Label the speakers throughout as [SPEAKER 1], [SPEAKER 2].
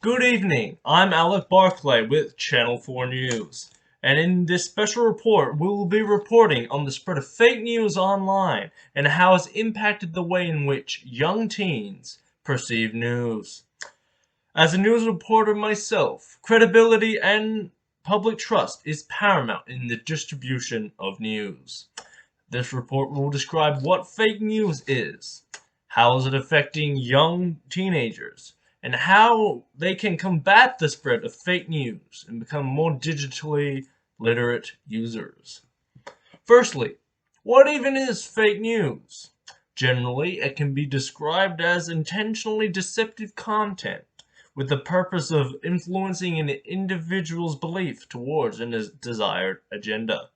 [SPEAKER 1] Good evening, I'm Alec Barclay with Channel 4 News, and in this special report we will be reporting on the spread of fake news online and how it's impacted the way in which young teens perceive news. As a news reporter myself, credibility and public trust is paramount in the distribution of news. This report will describe what fake news is, how is it affecting young teenagers, and how they can combat the spread of fake news and become more digitally literate users. Firstly, what even is fake news? Generally, it can be described as intentionally deceptive content with the purpose of influencing an individual's belief towards a desired agenda.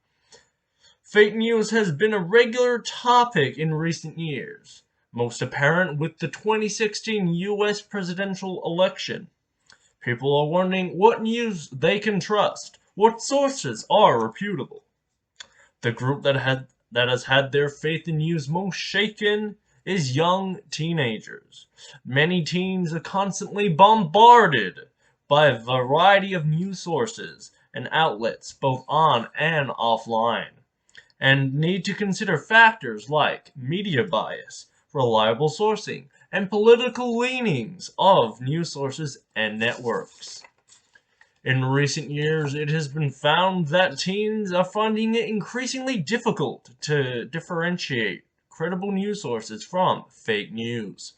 [SPEAKER 1] Fake news has been a regular topic in recent years, most apparent with the 2016 US presidential election. People are wondering what news they can trust, what sources are reputable. The group that has had their faith in news most shaken is young teenagers. Many teens are constantly bombarded by a variety of news sources and outlets, both on and offline, and need to consider factors like media bias, reliable sourcing, and political leanings of news sources and networks. In recent years, it has been found that teens are finding it increasingly difficult to differentiate credible news sources from fake news.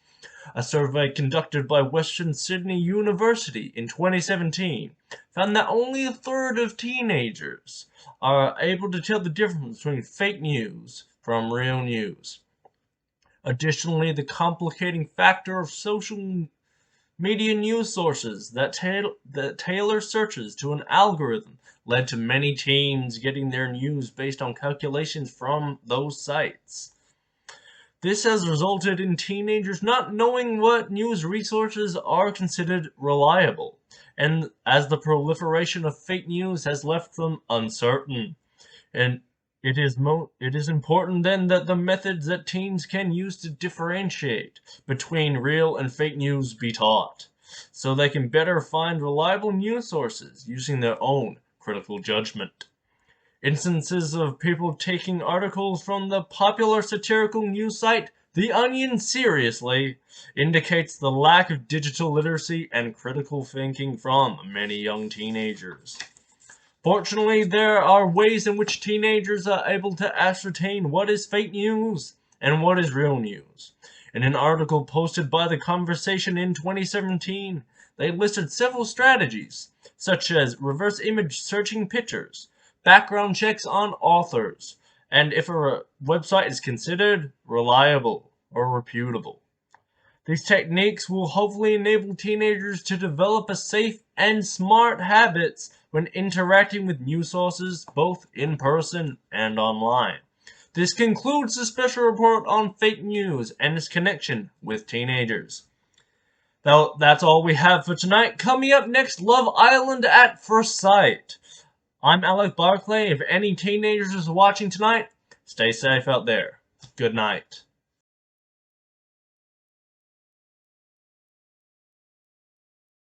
[SPEAKER 1] A survey conducted by Western Sydney University in 2017 found that only a third of teenagers are able to tell the difference between fake news from real news. Additionally, the complicating factor of social media news sources that tailor searches to an algorithm led to many teens getting their news based on calculations from those sites. This has resulted in teenagers not knowing what news resources are considered reliable, and as the proliferation of fake news has left them uncertain. And it is important then that the methods that teens can use to differentiate between real and fake news be taught, so they can better find reliable news sources using their own critical judgment. Instances of people taking articles from the popular satirical news site The Onion seriously indicates the lack of digital literacy and critical thinking from many young teenagers. Fortunately, there are ways in which teenagers are able to ascertain what is fake news and what is real news. In an article posted by The Conversation in 2017, they listed several strategies, such as reverse image searching pictures, background checks on authors, and if a website is considered reliable or reputable. These techniques will hopefully enable teenagers to develop a safe and smart habits when interacting with news sources both in person and online. This concludes the special report on fake news and its connection with teenagers. Now, that's all we have for tonight. Coming up next, Love Island at First Sight. I'm Alec Barclay. If any teenagers are watching tonight, stay safe out there. Good night.